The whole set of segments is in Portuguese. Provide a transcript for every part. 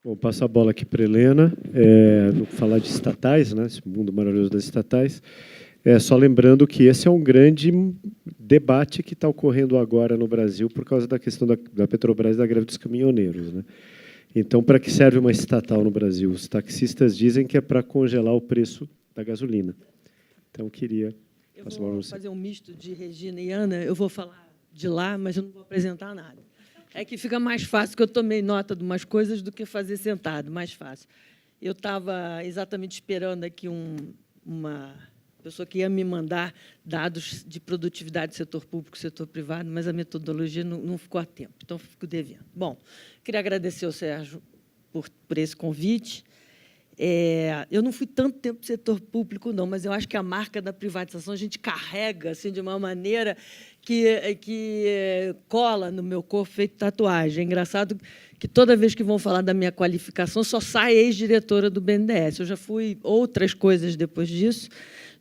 Bom, passo a bola aqui para a Helena, falar de estatais, né, esse mundo maravilhoso das estatais. Só lembrando que esse é um grande debate que está ocorrendo agora no Brasil por causa da questão da Petrobras e da greve dos caminhoneiros, né? Então, para que serve uma estatal no Brasil? Os taxistas dizem que é para congelar o preço da gasolina. Então, queria... Eu vou fazer um misto de Regina e Ana. Eu vou falar de lá, mas eu não vou apresentar nada. É que fica mais fácil, que eu tomei nota de umas coisas do que fazer sentado, mais fácil. Eu estava exatamente esperando aqui uma pessoa que ia me mandar dados de produtividade do setor público e setor privado, mas a metodologia não ficou a tempo, então fico devendo. Bom, queria agradecer ao Sérgio por esse convite. Eu não fui tanto tempo do setor público, não, mas eu acho que a marca da privatização a gente carrega assim, de uma maneira que cola no meu corpo, feito tatuagem. É engraçado que, toda vez que vão falar da minha qualificação, só sai ex-diretora do BNDES. Eu já fui outras coisas depois disso.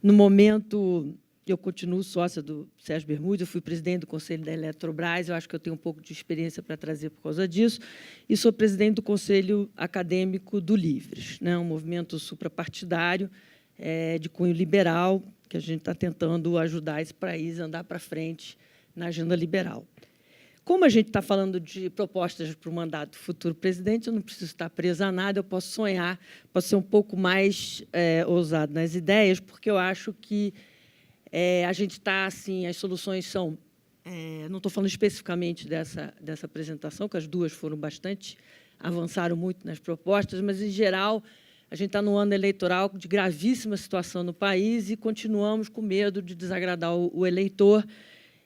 No momento, eu continuo sócia do Sérgio Bermudes, eu fui presidente do Conselho da Eletrobras, eu acho que eu tenho um pouco de experiência para trazer por causa disso, e sou presidente do Conselho Acadêmico do Livres, né, um movimento suprapartidário de cunho liberal, que a gente está tentando ajudar esse país a andar para frente na agenda liberal. Como a gente está falando de propostas para o mandato do futuro presidente, eu não preciso estar presa a nada, eu posso sonhar, posso ser um pouco mais ousado nas ideias, porque eu acho que a gente está, assim, as soluções são... não estou falando especificamente dessa apresentação, que as duas foram bastante, avançaram muito nas propostas, mas, em geral, a gente está num ano eleitoral de gravíssima situação no país e continuamos com medo de desagradar o eleitor.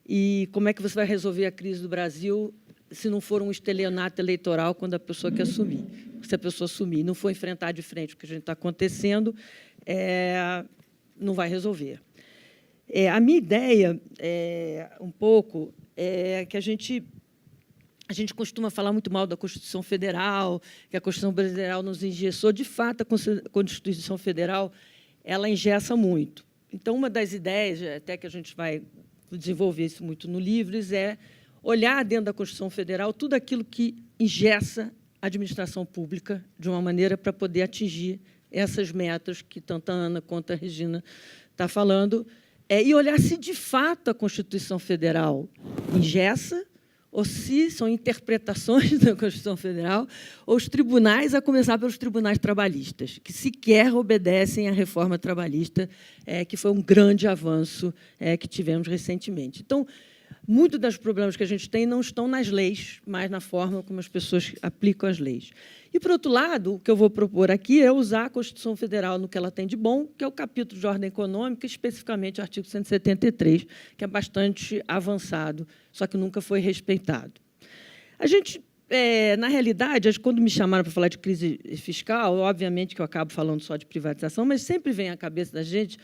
E como é que você vai resolver a crise do Brasil se não for um estelionato eleitoral quando a pessoa quer assumir? Se a pessoa assumir e não for enfrentar de frente o que a gente está acontecendo, não vai resolver. A minha ideia, um pouco, é que a gente costuma falar muito mal da Constituição Federal, que a Constituição Federal nos engessou. De fato, a Constituição Federal ela engessa muito. Então, uma das ideias, até que a gente vai desenvolver isso muito no Livres, é olhar dentro da Constituição Federal tudo aquilo que engessa a administração pública de uma maneira para poder atingir essas metas que tanto a Ana quanto a Regina está falando, e olhar se, de fato, a Constituição Federal engessa ou se são interpretações da Constituição Federal ou os tribunais, a começar pelos tribunais trabalhistas, que sequer obedecem à reforma trabalhista, que foi um grande avanço que tivemos recentemente. Então, muitos dos problemas que a gente tem não estão nas leis, mas na forma como as pessoas aplicam as leis. E, por outro lado, o que eu vou propor aqui é usar a Constituição Federal no que ela tem de bom, que é o capítulo de ordem econômica, especificamente o artigo 173, que é bastante avançado, só que nunca foi respeitado. A gente, na realidade, quando me chamaram para falar de crise fiscal, obviamente que eu acabo falando só de privatização, mas sempre vem à cabeça da gente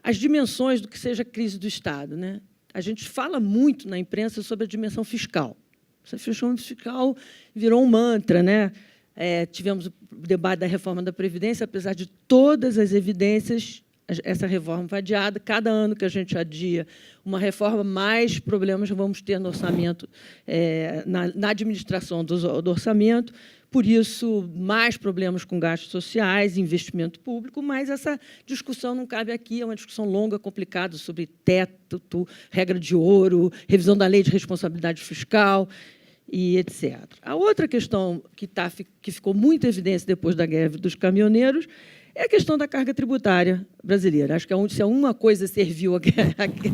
as dimensões do que seja a crise do Estado, né? A gente fala muito na imprensa sobre a dimensão fiscal. Essa dimensão fiscal virou um mantra, né? Tivemos o debate da reforma da Previdência, apesar de todas as evidências, essa reforma foi adiada. Cada ano que a gente adia uma reforma, mais problemas vamos ter no orçamento, na administração do orçamento. Por isso, mais problemas com gastos sociais, investimento público, mas essa discussão não cabe aqui, é uma discussão longa, complicada, sobre teto, regra de ouro, revisão da lei de responsabilidade fiscal, e etc. A outra questão que ficou muito evidente depois da greve dos caminhoneiros é a questão da carga tributária brasileira. Acho que se uma coisa serviu a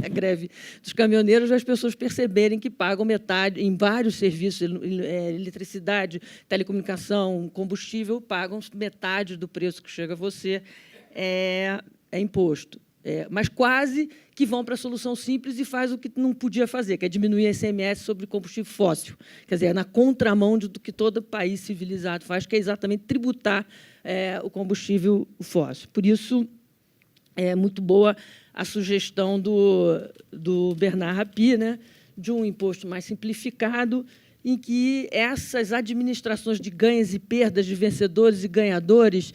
greve dos caminhoneiros, as pessoas perceberem que pagam metade, em vários serviços, eletricidade, telecomunicação, combustível, pagam metade do preço que chega a você, é imposto. Mas quase que vão para a solução simples e faz o que não podia fazer, que é diminuir a ICMS sobre combustível fóssil. Quer dizer, é na contramão do que todo país civilizado faz, que é exatamente tributar o combustível fóssil. Por isso, é muito boa a sugestão do Bernard Rapie, né, de um imposto mais simplificado, em que essas administrações de ganhos e perdas, de vencedores e ganhadores,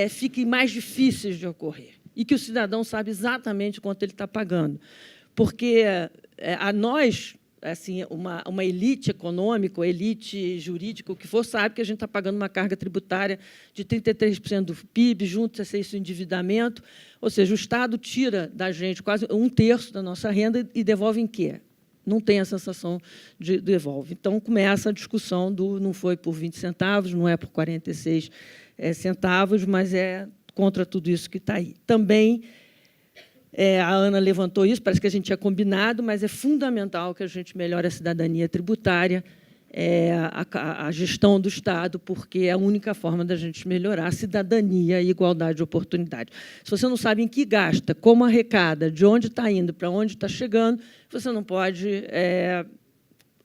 fiquem mais difíceis de ocorrer, e que o cidadão sabe exatamente quanto ele está pagando. Porque a nós, assim, uma elite econômica, ou elite jurídica, o que for, sabe que a gente está pagando uma carga tributária de 33% do PIB, junto-se a esse endividamento, ou seja, o Estado tira da gente quase 1/3 da nossa renda e devolve em quê? Não tem a sensação de devolve. Então, começa a discussão do não foi por 20 centavos, não é por 46 centavos, mas é contra tudo isso que está aí. Também, a Ana levantou isso, parece que a gente tinha combinado, mas é fundamental que a gente melhore a cidadania tributária, a gestão do Estado, porque é a única forma da gente melhorar a cidadania e igualdade de oportunidade. Se você não sabe em que gasta, como arrecada, de onde está indo, para onde está chegando, você não pode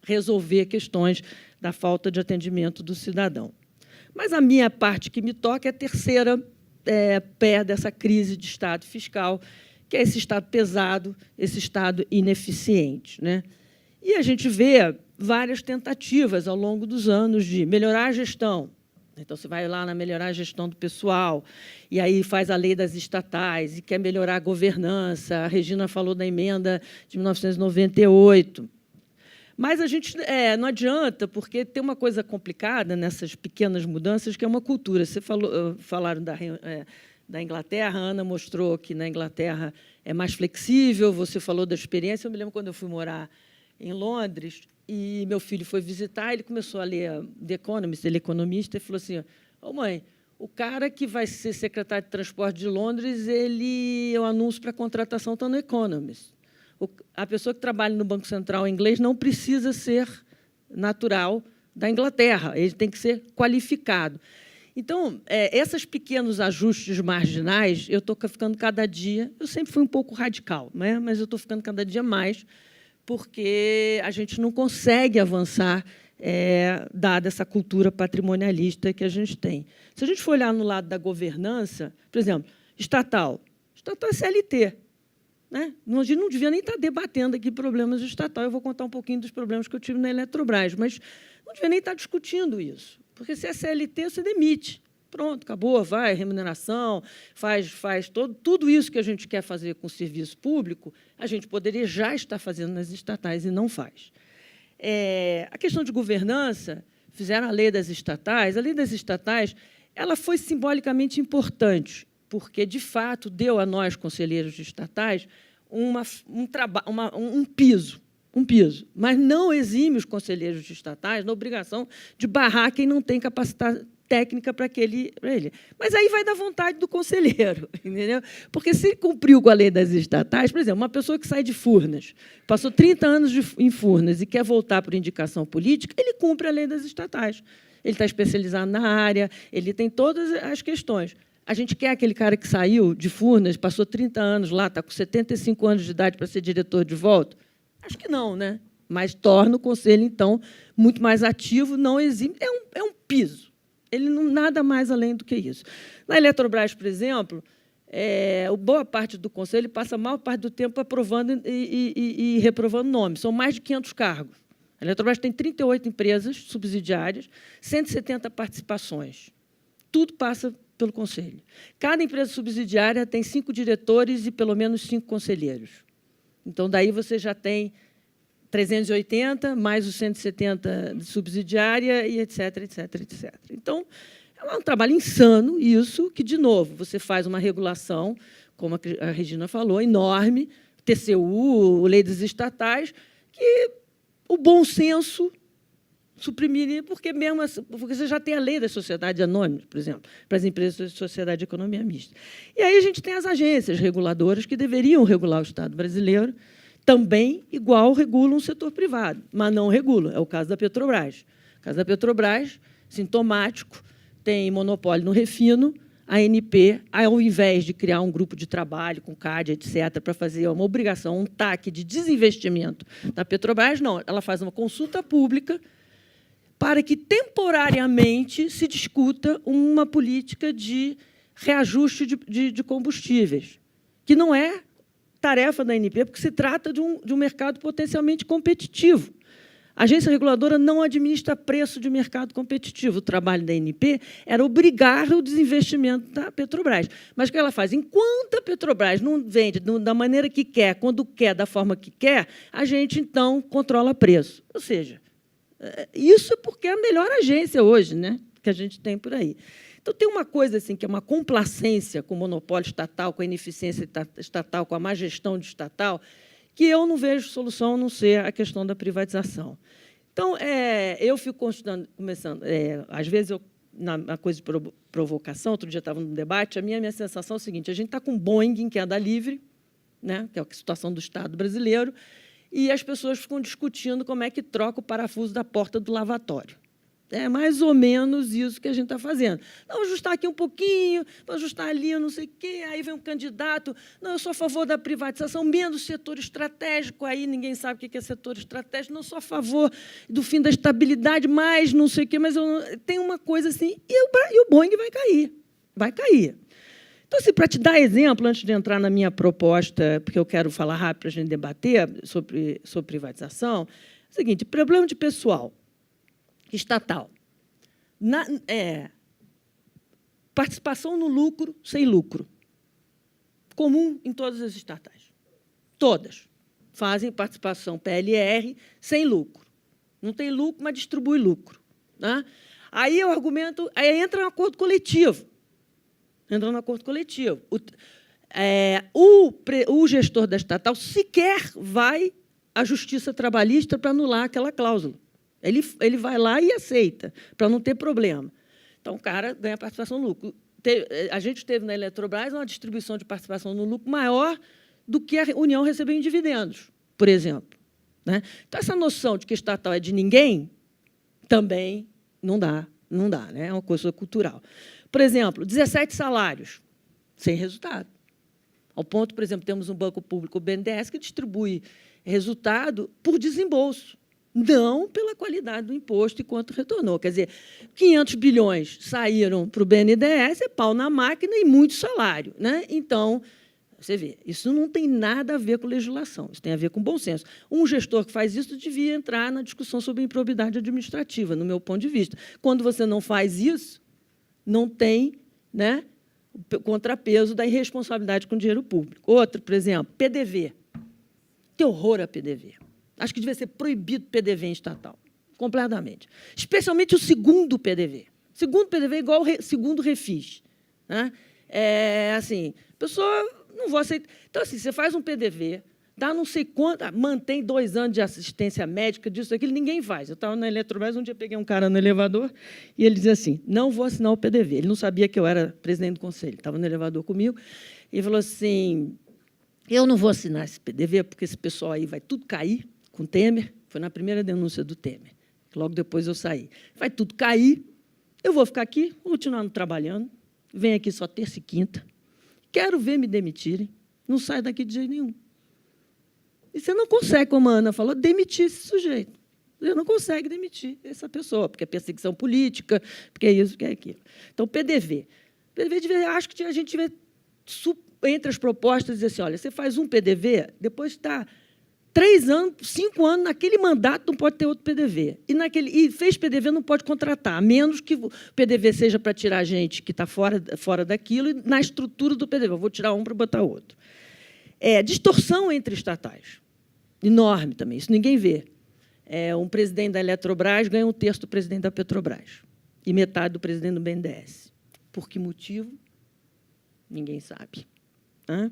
resolver questões da falta de atendimento do cidadão. Mas a minha parte que me toca é a terceira pé dessa crise de Estado fiscal, que é esse Estado pesado, esse Estado ineficiente, né? E a gente vê várias tentativas ao longo dos anos de melhorar a gestão. Então, você vai lá na melhorar a gestão do pessoal, e aí faz a lei das estatais, e quer melhorar a governança. A Regina falou da emenda de 1998. Mas a gente não adianta, porque tem uma coisa complicada nessas pequenas mudanças, que é uma cultura. Você falaram da Inglaterra, a Ana mostrou que na Inglaterra é mais flexível, você falou da experiência. Eu me lembro quando eu fui morar em Londres, e meu filho foi visitar, ele começou a ler The Economist, ele é economista, e falou assim: "Ô, mãe, o cara que vai ser secretário de transporte de Londres, o anúncio para a contratação está no Economist. A pessoa que trabalha no Banco Central inglês não precisa ser natural da Inglaterra, ele tem que ser qualificado." Então, esses pequenos ajustes marginais, eu estou ficando cada dia... Eu sempre fui um pouco radical, né? Mas eu estou ficando cada dia mais, porque a gente não consegue avançar, dada essa cultura patrimonialista que a gente tem. Se a gente for olhar no lado da governança, por exemplo, estatal é CLT. Né? A gente não devia nem estar debatendo aqui problemas do estatal. Eu vou contar um pouquinho dos problemas que eu tive na Eletrobras, mas não devia nem estar discutindo isso, porque se é CLT, você demite. Pronto, acabou, vai, remuneração, faz tudo isso que a gente quer fazer com o serviço público, a gente poderia já estar fazendo nas estatais e não faz. A questão de governança, fizeram a lei das estatais. A lei das estatais ela foi simbolicamente importante, porque, de fato, deu a nós, conselheiros de estatais, um piso, mas não exime os conselheiros de estatais da obrigação de barrar quem não tem capacidade técnica para ele. Mas aí vai da vontade do conselheiro, entendeu? Porque, se ele cumpriu com a lei das estatais, por exemplo, uma pessoa que sai de Furnas, passou 30 anos em Furnas e quer voltar por indicação política, ele cumpre a lei das estatais. Ele está especializado na área, ele tem todas as questões. A gente quer aquele cara que saiu de Furnas, passou 30 anos lá, está com 75 anos de idade para ser diretor de volta? Acho que não, né? Mas torna o conselho, então, muito mais ativo, não exime. É um piso. Ele não nada mais além do que isso. Na Eletrobras, por exemplo, boa parte do conselho passa a maior parte do tempo aprovando e reprovando nomes. São mais de 500 cargos. A Eletrobras tem 38 empresas subsidiárias, 170 participações. Tudo passa pelo conselho. Cada empresa subsidiária tem 5 diretores e pelo menos 5 conselheiros. Então, daí você já tem 380, mais os 170 de subsidiária, e etc, etc, etc. Então, é um trabalho insano, isso, que, de novo, você faz uma regulação, como a Regina falou, enorme, TCU, lei das estatais, que o bom senso suprimiria, porque você já tem a lei das sociedades anônimas, por exemplo, para as empresas de sociedade de economia mista. E aí a gente tem as agências reguladoras que deveriam regular o Estado brasileiro, também, igual, regulam o setor privado, mas não regulam. É o caso da Petrobras. O caso da Petrobras, sintomático, tem monopólio no refino. A ANP, ao invés de criar um grupo de trabalho com CAD, etc., para fazer uma obrigação, um TAC de desinvestimento da Petrobras, não. Ela faz uma consulta pública para que, temporariamente, se discuta uma política de reajuste de combustíveis, que não é tarefa da ANP, porque se trata de um mercado potencialmente competitivo. A agência reguladora não administra preço de mercado competitivo. O trabalho da ANP era obrigar o desinvestimento da Petrobras. Mas o que ela faz? Enquanto a Petrobras não vende da maneira que quer, quando quer, da forma que quer, a gente, então, controla preço. Ou seja, isso é porque é a melhor agência hoje, né, que a gente tem por aí. Então, tem uma coisa assim, que é uma complacência com o monopólio estatal, com a ineficiência estatal, com a má gestão de estatal, que eu não vejo solução a não ser a questão da privatização. Então, eu fico começando... às vezes, na coisa de provocação, outro dia estava num debate, a minha sensação é a seguinte, a gente está com Boeing em queda livre, né, que é a situação do Estado brasileiro, e as pessoas ficam discutindo como é que troca o parafuso da porta do lavatório. É mais ou menos isso que a gente está fazendo. Não, vou ajustar aqui um pouquinho, vou ajustar ali, eu não sei o quê, aí vem um candidato, não, eu sou a favor da privatização, menos setor estratégico, aí ninguém sabe o que é setor estratégico, não sou a favor do fim da estabilidade, mas não sei o quê, mas tem uma coisa assim, e o Boeing vai cair, vai cair. Então, assim, para te dar exemplo, antes de entrar na minha proposta, porque eu quero falar rápido para a gente debater sobre privatização, é o seguinte, problema de pessoal estatal. Participação no lucro sem lucro. Comum em todas as estatais. Todas fazem participação PLR sem lucro. Não tem lucro, mas distribui lucro. Né? Aí o argumento... Aí entra no acordo coletivo. Entra no acordo coletivo. O gestor da estatal sequer vai à justiça trabalhista para anular aquela cláusula. Ele vai lá e aceita, para não ter problema. Então, o cara ganha participação no lucro. A gente teve na Eletrobras uma distribuição de participação no lucro maior do que a União recebeu em dividendos, por exemplo. Né? Então, essa noção de que estatal é de ninguém também não dá, né? É uma coisa cultural. Por exemplo, 17 salários, sem resultado. Ao ponto, por exemplo, temos um banco público, o BNDES, que distribui resultado por desembolso, não pela qualidade do imposto e quanto retornou. Quer dizer, 500 bilhões saíram para o BNDES, é pau na máquina e muito salário. Né? Então, você vê, isso não tem nada a ver com legislação, isso tem a ver com bom senso. Um gestor que faz isso devia entrar na discussão sobre improbidade administrativa, no meu ponto de vista. Quando você não faz isso, não tem, né, o contrapeso da irresponsabilidade com o dinheiro público. Outro, por exemplo, PDV. Que horror a PDV. Acho que devia ser proibido PDV em estatal, completamente. Especialmente o segundo PDV. O segundo PDV é igual ao segundo refis. Né? Assim, a pessoa não vou aceitar. Então, assim, você faz um PDV, dá não sei quanto, mantém 2 anos de assistência médica, disso, aquilo, ninguém faz. Eu estava na Eletrobras, um dia peguei um cara no elevador e ele dizia assim, não vou assinar o PDV. Ele não sabia que eu era presidente do conselho, estava no elevador comigo, e falou assim, eu não vou assinar esse PDV, porque esse pessoal aí vai tudo cair, com Temer, foi na primeira denúncia do Temer, logo depois eu saí. Vai tudo cair, eu vou ficar aqui, vou continuar trabalhando, venho aqui só terça e quinta, quero ver me demitirem, não saio daqui de jeito nenhum. E você não consegue, como a Ana falou, demitir esse sujeito. Você não consegue demitir essa pessoa, porque é perseguição política, porque é isso, porque é aquilo. Então, PDV. Acho que a gente devia, entre as propostas, dizer assim, olha, você faz um PDV, depois está 3 anos, 5 anos, naquele mandato não pode ter outro PDV. E fez PDV, não pode contratar, a menos que o PDV seja para tirar gente que está fora daquilo e na estrutura do PDV. Eu vou tirar um para botar outro. Distorção entre estatais. Enorme também, isso ninguém vê. Um presidente da Eletrobras ganha 1/3 do presidente da Petrobras e metade do presidente do BNDES. Por que motivo? Ninguém sabe. Né?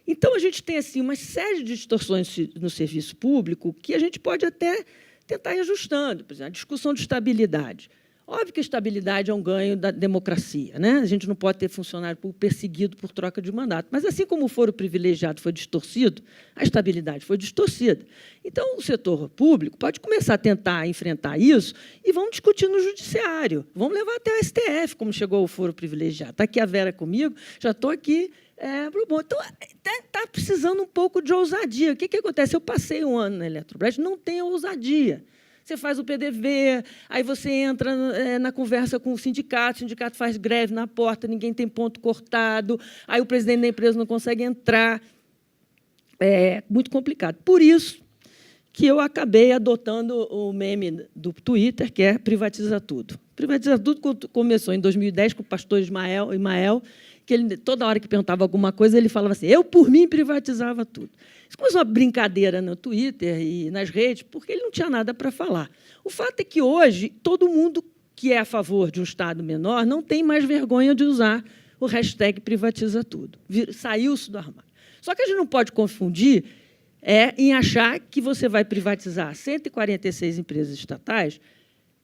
Então, a gente tem assim, uma série de distorções no serviço público que a gente pode até tentar ir ajustando. Por exemplo, a discussão de estabilidade. Óbvio que a estabilidade é um ganho da democracia. Né? A gente não pode ter funcionário público perseguido por troca de mandato. Mas, assim como o foro privilegiado foi distorcido, a estabilidade foi distorcida. Então, o setor público pode começar a tentar enfrentar isso e vamos discutir no judiciário. Vamos levar até o STF, como chegou o foro privilegiado. Está aqui a Vera comigo, já estou aqui. Então, está precisando um pouco de ousadia. O que acontece? Eu passei 1 ano na Eletrobras, não tem ousadia. Você faz o PDV, aí você entra na conversa com o sindicato faz greve na porta, ninguém tem ponto cortado, aí o presidente da empresa não consegue entrar. É muito complicado. Por isso que eu acabei adotando o meme do Twitter, que é privatiza tudo. Privatiza tudo começou em 2010 com o pastor Ismael, que ele, toda hora que perguntava alguma coisa, ele falava assim, eu, por mim, privatizava tudo. Isso começou uma brincadeira no Twitter e nas redes, porque ele não tinha nada para falar. O fato é que, hoje, todo mundo que é a favor de um Estado menor não tem mais vergonha de usar o hashtag privatiza tudo. Saiu-se do armário. Só que a gente não pode confundir em achar que você vai privatizar 146 empresas estatais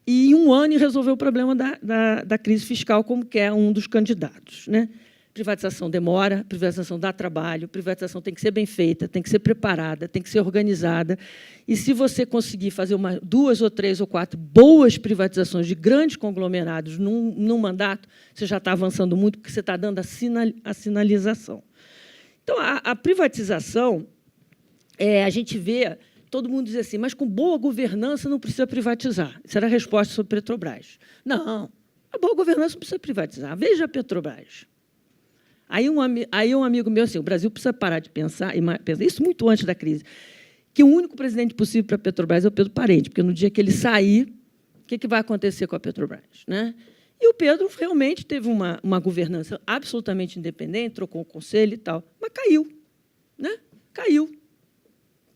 e, em um ano, resolver o problema da crise fiscal, como quer um dos candidatos, né? Privatização demora, privatização dá trabalho, privatização tem que ser bem feita, tem que ser preparada, tem que ser organizada. E, se você conseguir fazer 2 ou 3 ou 4 boas privatizações de grandes conglomerados num mandato, você já está avançando muito, porque você está dando a sinalização. Então, a privatização, a gente vê todo mundo dizer assim, mas com boa governança não precisa privatizar. Essa era a resposta sobre a Petrobras. Não, a boa governança não precisa privatizar. Veja a Petrobras. Aí um amigo meu, assim, o Brasil precisa parar de pensar, isso muito antes da crise, que o único presidente possível para a Petrobras é o Pedro Parente, porque, no dia que ele sair, o que vai acontecer com a Petrobras, né? E o Pedro realmente teve uma governança absolutamente independente, trocou o conselho e tal, mas caiu, né? Caiu.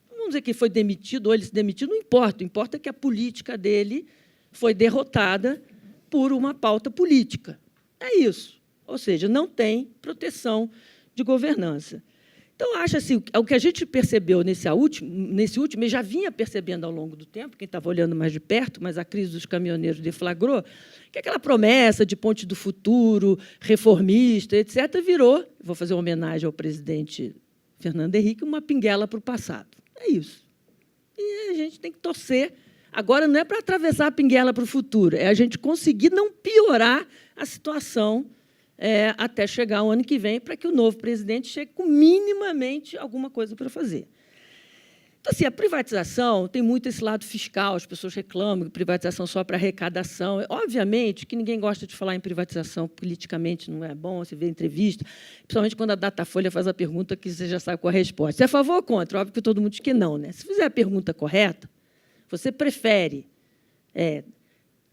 Vamos dizer que foi demitido ou ele se demitiu, não importa. O importa é que a política dele foi derrotada por uma pauta política. É isso. Ou seja, não tem proteção de governança. Então, acho assim, o que a gente percebeu nesse último, e já vinha percebendo ao longo do tempo, quem estava olhando mais de perto, mas a crise dos caminhoneiros deflagrou, que aquela promessa de ponte do futuro, reformista, etc., virou, vou fazer uma homenagem ao presidente Fernando Henrique, uma pinguela para o passado. É isso. E a gente tem que torcer. Agora, não é para atravessar a pinguela para o futuro, é a gente conseguir não piorar a situação até chegar o ano que vem, para que o novo presidente chegue com minimamente alguma coisa para fazer. Então, assim, a privatização tem muito esse lado fiscal, as pessoas reclamam que privatização só para arrecadação. Obviamente que ninguém gosta de falar em privatização, politicamente não é bom, você vê entrevista, principalmente quando a Datafolha faz a pergunta que você já sabe qual é a resposta. Você é a favor ou contra? Óbvio que todo mundo diz que não, né? Se fizer a pergunta correta, você prefere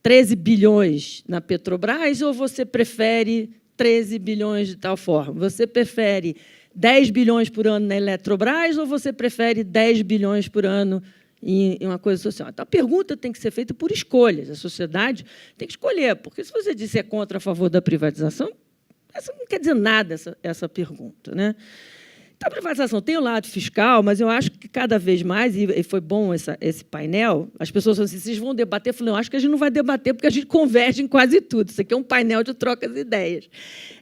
13 bilhões na Petrobras ou você prefere 13 bilhões de tal forma? Você prefere 10 bilhões por ano na Eletrobras ou você prefere 10 bilhões por ano em uma coisa social? Então, a pergunta tem que ser feita por escolhas. A sociedade tem que escolher, porque, se você disser contra a favor da privatização, essa não quer dizer nada, essa pergunta, né? Então, a privatização tem o lado fiscal, mas eu acho que, cada vez mais, e foi bom esse painel, as pessoas falam assim, vocês vão debater? Eu falei, não, acho que a gente não vai debater, porque a gente converge em quase tudo. Isso aqui é um painel de trocas de ideias.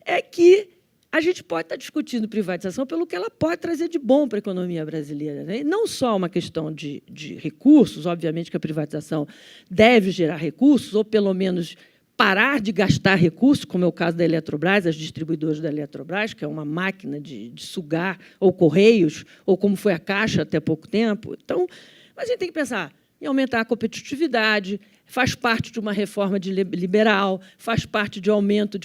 É que a gente pode estar discutindo privatização pelo que ela pode trazer de bom para a economia brasileira, né? E não só uma questão de recursos, obviamente que a privatização deve gerar recursos, ou, pelo menos, parar de gastar recursos, como é o caso da Eletrobras, as distribuidoras da Eletrobras, que é uma máquina de sugar, ou Correios, ou como foi a Caixa até pouco tempo. Então, mas a gente tem que pensar em aumentar a competitividade, faz parte de uma reforma liberal, faz parte de aumento,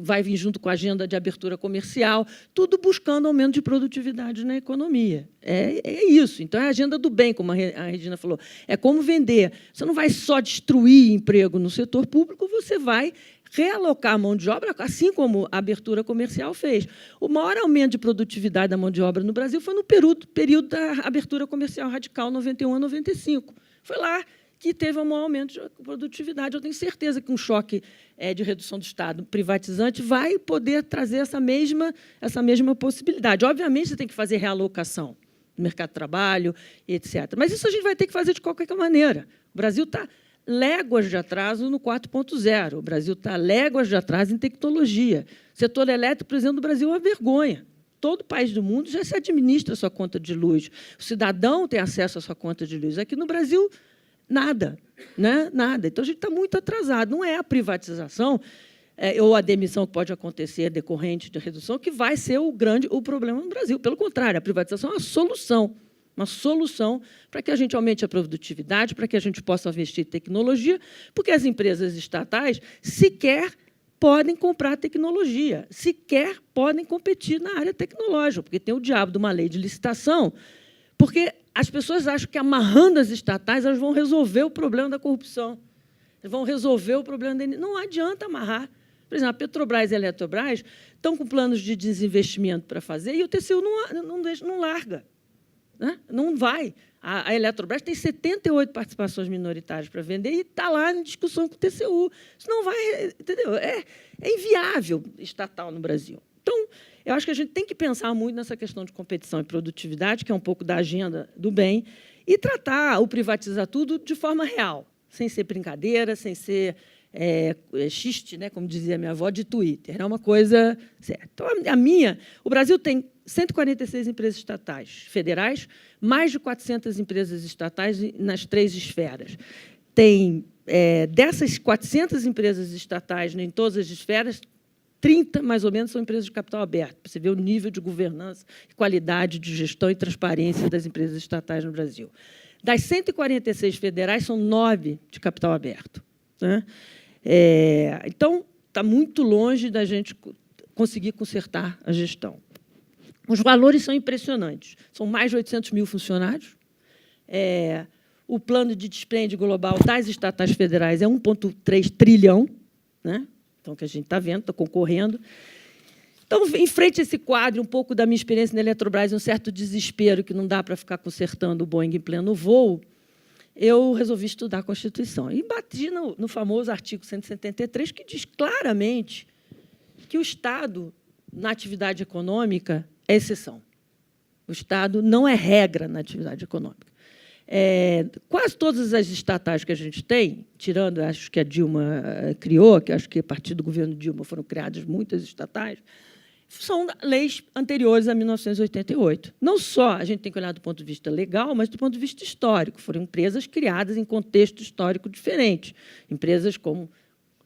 vai vir junto com a agenda de abertura comercial, tudo buscando aumento de produtividade na economia. É isso. Então, é a agenda do bem, como a Regina falou. É como vender. Você não vai só destruir emprego no setor público, você vai realocar a mão de obra, assim como a abertura comercial fez. O maior aumento de produtividade da mão de obra no Brasil foi no período da abertura comercial radical, 91 a 95. Foi lá que teve um maior aumento de produtividade. Eu tenho certeza que um choque de redução do Estado privatizante vai poder trazer essa mesma possibilidade. Obviamente, você tem que fazer realocação no mercado de trabalho, etc. Mas isso a gente vai ter que fazer de qualquer maneira. O Brasil está léguas de atraso no 4.0. O Brasil está léguas de atraso em tecnologia. O setor elétrico, por exemplo, do Brasil é uma vergonha. Todo país do mundo já se administra a sua conta de luz. O cidadão tem acesso à sua conta de luz. Aqui no Brasil, nada, né? Nada. Então, a gente está muito atrasado. Não é a privatização ou a demissão que pode acontecer decorrente de redução que vai ser o problema no Brasil. Pelo contrário, a privatização é uma solução para que a gente aumente a produtividade, para que a gente possa investir em tecnologia, porque as empresas estatais sequer podem comprar tecnologia, sequer podem competir na área tecnológica, porque tem o diabo de uma lei de licitação, porque as pessoas acham que, amarrando as estatais, elas vão resolver o problema da corrupção, vão resolver o problema da energia. Não adianta amarrar. Por exemplo, a Petrobras e a Eletrobras estão com planos de desinvestimento para fazer e o TCU não larga, né? Não vai. A Eletrobras tem 78 participações minoritárias para vender e está lá em discussão com o TCU. Isso não vai, entendeu? É inviável estatal no Brasil. Então, eu acho que a gente tem que pensar muito nessa questão de competição e produtividade, que é um pouco da agenda do bem, e tratar o privatizar tudo de forma real, sem ser brincadeira, sem ser xiste, né, como dizia minha avó, de Twitter. É uma coisa certa. Então, o Brasil tem 146 empresas estatais federais, mais de 400 empresas estatais nas 3 esferas. Tem, dessas 400 empresas estatais em todas as esferas, 30, mais ou menos, são empresas de capital aberto, para você ver o nível de governança, qualidade de gestão e transparência das empresas estatais no Brasil. Das 146 federais, são 9 de capital aberto, né? Então, está muito longe da gente conseguir consertar a gestão. Os valores são impressionantes. São mais de 800 mil funcionários. O plano de dispêndio global das estatais federais é 1,3 trilhão, né? Então, que a gente está vendo, está concorrendo. Então, em frente a esse quadro, um pouco da minha experiência na Eletrobras, um certo desespero que não dá para ficar consertando o Boeing em pleno voo, eu resolvi estudar a Constituição. E bati no famoso artigo 173, que diz claramente que o Estado, na atividade econômica, é exceção. O Estado não é regra na atividade econômica. Quase todas as estatais que a gente tem, tirando, acho que a Dilma criou, que acho que a partir do governo Dilma foram criadas muitas estatais, são leis anteriores a 1988. Não só a gente tem que olhar do ponto de vista legal, mas do ponto de vista histórico. Foram empresas criadas em contexto histórico diferente. Empresas como...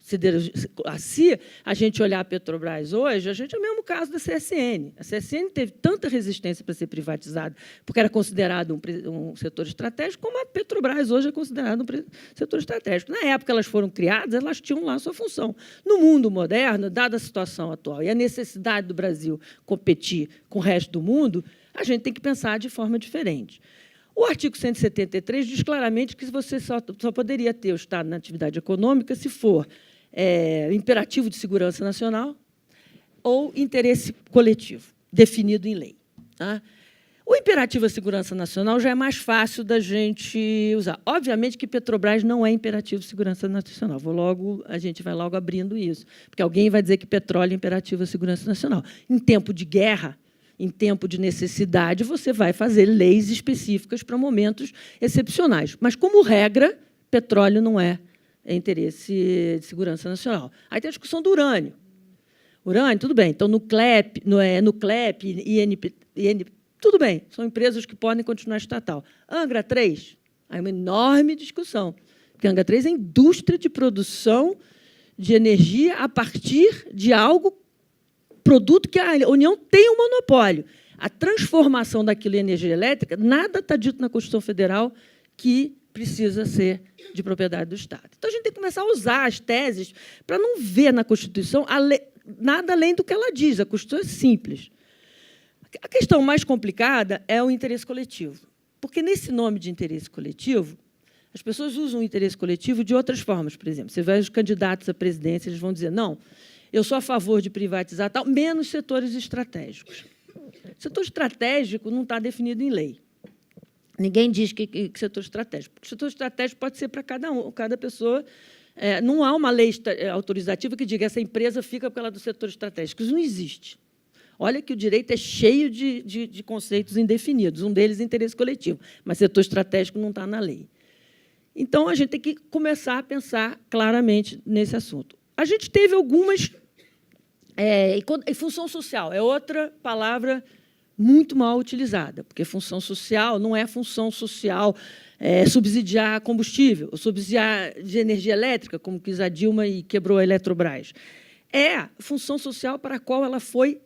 Se a gente olhar a Petrobras hoje, a gente é o mesmo caso da CSN. A CSN teve tanta resistência para ser privatizada, porque era considerado um setor estratégico, como a Petrobras hoje é considerado um setor estratégico. Na época elas foram criadas, elas tinham lá a sua função. No mundo moderno, dada a situação atual e a necessidade do Brasil competir com o resto do mundo, a gente tem que pensar de forma diferente. O artigo 173 diz claramente que você só poderia ter o Estado na atividade econômica se for imperativo de segurança nacional ou interesse coletivo, definido em lei, tá? O imperativo à segurança nacional já é mais fácil da gente usar. Obviamente que Petrobras não é imperativo de segurança nacional. A gente vai logo abrindo isso, porque alguém vai dizer que petróleo é imperativo à segurança nacional. Em tempo de guerra, em tempo de necessidade, você vai fazer leis específicas para momentos excepcionais. Mas, como regra, petróleo não é interesse de segurança nacional. Aí tem a discussão do urânio. Urânio, tudo bem. Então, no CLEP, INP, tudo bem. São empresas que podem continuar estatal. Angra 3, aí uma enorme discussão. Porque Angra 3 é indústria de produção de energia a partir de produto que a União tem um monopólio. A transformação daquilo em energia elétrica, nada está dito na Constituição Federal que precisa ser de propriedade do Estado. Então, a gente tem que começar a usar as teses para não ver na Constituição nada além do que ela diz. A Constituição é simples. A questão mais complicada é o interesse coletivo. Porque, nesse nome de interesse coletivo, as pessoas usam o interesse coletivo de outras formas. Por exemplo, você vê os candidatos à presidência, eles vão dizer, não, eu sou a favor de privatizar tal, menos setores estratégicos. O setor estratégico não está definido em lei. Ninguém diz que setor estratégico. Porque o setor estratégico pode ser para cada pessoa. Não há uma lei autorizativa que diga que essa empresa fica porque ela é do setor estratégico. Isso não existe. Olha que o direito é cheio de conceitos indefinidos. Um deles é interesse coletivo, mas setor estratégico não está na lei. Então, a gente tem que começar a pensar claramente nesse assunto. A gente teve algumas... E função social é outra palavra muito mal utilizada, porque função social não é função social subsidiar combustível, ou subsidiar de energia elétrica, como quis a Dilma e quebrou a Eletrobras. É função social para a qual ela foi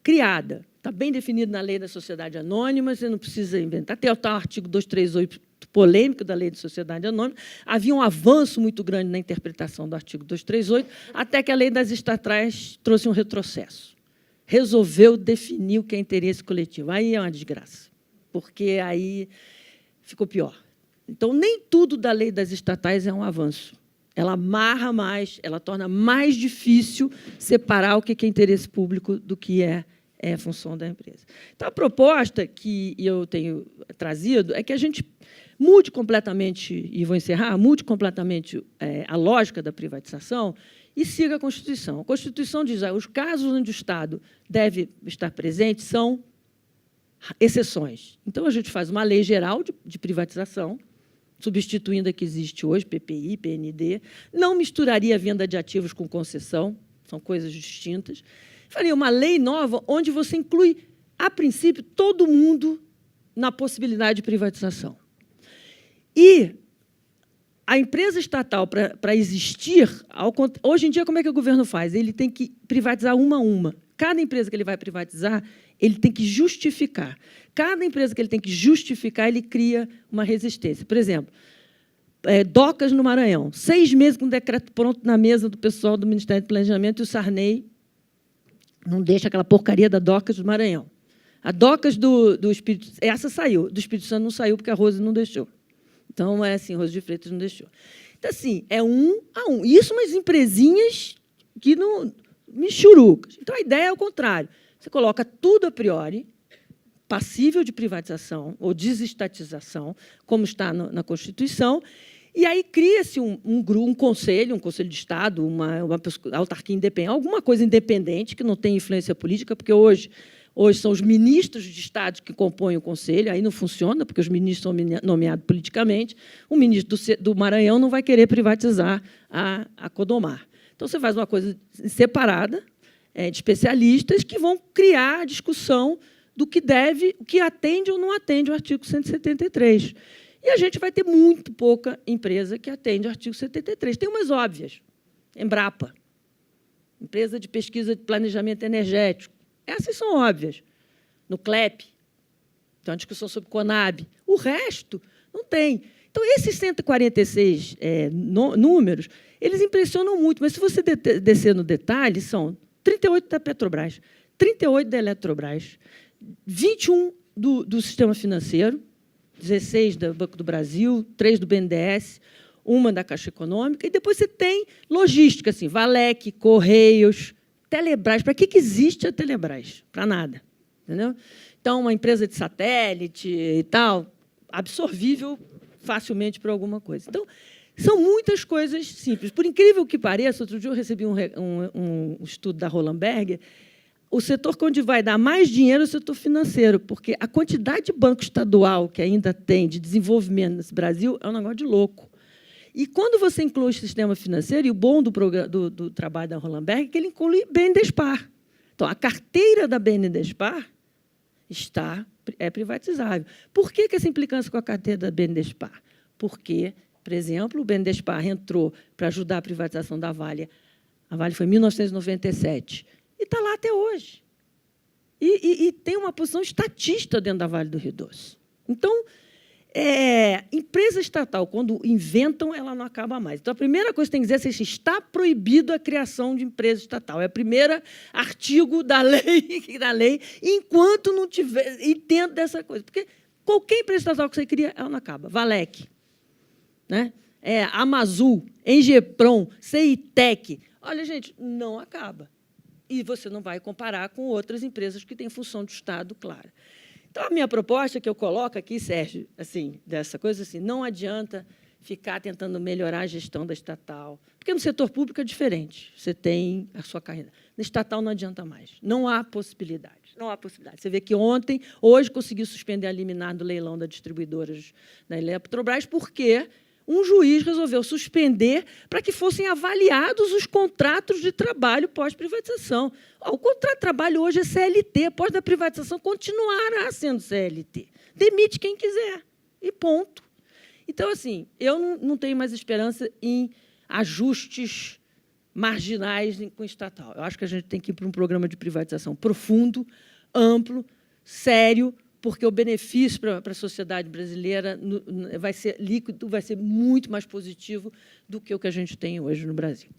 criada. Está bem definido na Lei da Sociedade Anônima, você não precisa inventar. Tem o tal artigo 238 polêmico da Lei de Sociedade Anônima. Havia um avanço muito grande na interpretação do artigo 238, até que a Lei das Estatais trouxe um retrocesso. Resolveu definir o que é interesse coletivo. Aí é uma desgraça, porque aí ficou pior. Então, nem tudo da lei das estatais é um avanço. Ela amarra mais, ela torna mais difícil separar o que é interesse público do que é função da empresa. Então, a proposta que eu tenho trazido é que a gente mude completamente, e vou encerrar, mude completamente a lógica da privatização e siga a Constituição. A Constituição diz que os casos onde o Estado deve estar presente são exceções. Então, a gente faz uma lei geral de privatização, substituindo a que existe hoje, PPI, PND, não misturaria a venda de ativos com concessão, são coisas distintas. Faria uma lei nova onde você inclui, a princípio, todo mundo na possibilidade de privatização. E a empresa estatal, para existir, hoje em dia, como é que o governo faz? Ele tem que privatizar uma a uma. Cada empresa que ele vai privatizar, ele tem que justificar. Cada empresa que ele tem que justificar, ele cria uma resistência. Por exemplo, Docas no Maranhão. 6 meses com o decreto pronto na mesa do pessoal do Ministério do Planejamento e o Sarney não deixa aquela porcaria da Docas do Maranhão. A Docas do Espírito... Essa saiu. Do Espírito Santo não saiu porque a Rose não deixou. Então, assim, Rose de Freitas não deixou. Então, assim, é 1 a 1. Isso, umas empresinhas que não... michurucas. Então, a ideia é o contrário. Você coloca tudo a priori, passível de privatização ou desestatização, como está na Constituição, e aí cria-se um conselho de Estado, uma autarquia independente, alguma coisa independente que não tem influência política, porque hoje são os ministros de Estado que compõem o conselho, aí não funciona, porque os ministros são nomeados politicamente. O ministro do Maranhão não vai querer privatizar a Codomar. Então, você faz uma coisa separada, de especialistas que vão criar a discussão do que deve, o que atende ou não atende o artigo 173. E a gente vai ter muito pouca empresa que atende o artigo 173. Tem umas óbvias. Embrapa, empresa de pesquisa de planejamento energético. Essas são óbvias. No CLEP, tem uma discussão sobre Conab. O resto não tem. Então, esses 146 números, eles impressionam muito, mas, se você descer no detalhe, são 38 da Petrobras, 38 da Eletrobras, 21 do sistema financeiro, 16 do Banco do Brasil, 3 do BNDES, 1 da Caixa Econômica, e depois você tem logística, assim, Valec, Correios, Telebrás. Para que existe a Telebrás? Para nada. Entendeu? Então, uma empresa de satélite e tal, absorvível facilmente por alguma coisa. Então, são muitas coisas simples. Por incrível que pareça, outro dia eu recebi um estudo da Roland Berger, o setor onde vai dar mais dinheiro é o setor financeiro, porque a quantidade de banco estadual que ainda tem de desenvolvimento nesse Brasil é um negócio de louco. E, quando você inclui o sistema financeiro, e o bom do trabalho da Roland Berger é que ele inclui BNDESPar. Então, a carteira da BNDESPar é privatizável. Por que essa implicância com a carteira da BNDESPar? Porque, por exemplo, o BNDESPar entrou para ajudar a privatização da Vale. A Vale foi em 1997. E está lá até hoje. E tem uma posição estatista dentro da Vale do Rio Doce. Então, empresa estatal, quando inventam, ela não acaba mais. Então, a primeira coisa que tem que dizer é que está proibido a criação de empresa estatal. É o primeiro artigo da lei, enquanto não tiver... E dentro dessa coisa. Porque qualquer empresa estatal que você cria, ela não acaba. Valec, né? Amazul, Engeprom, CEITEC. Olha, gente, não acaba. E você não vai comparar com outras empresas que têm função de Estado clara. Então, a minha proposta que eu coloco aqui, Sérgio, assim, dessa coisa, assim, não adianta ficar tentando melhorar a gestão da estatal, porque no setor público é diferente, você tem a sua carreira. No estatal não adianta mais, não há possibilidade. Não há possibilidade. Você vê que hoje conseguiu suspender a liminar do leilão das distribuidoras da Eletrobras, porque um juiz resolveu suspender para que fossem avaliados os contratos de trabalho pós-privatização. O contrato de trabalho hoje é CLT, pós da privatização continuará sendo CLT. Demite quem quiser, e ponto. Então, assim, eu não tenho mais esperança em ajustes marginais com o estatal. Eu acho que a gente tem que ir para um programa de privatização profundo, amplo, sério, porque o benefício para a sociedade brasileira vai ser líquido, vai ser muito mais positivo do que o que a gente tem hoje no Brasil.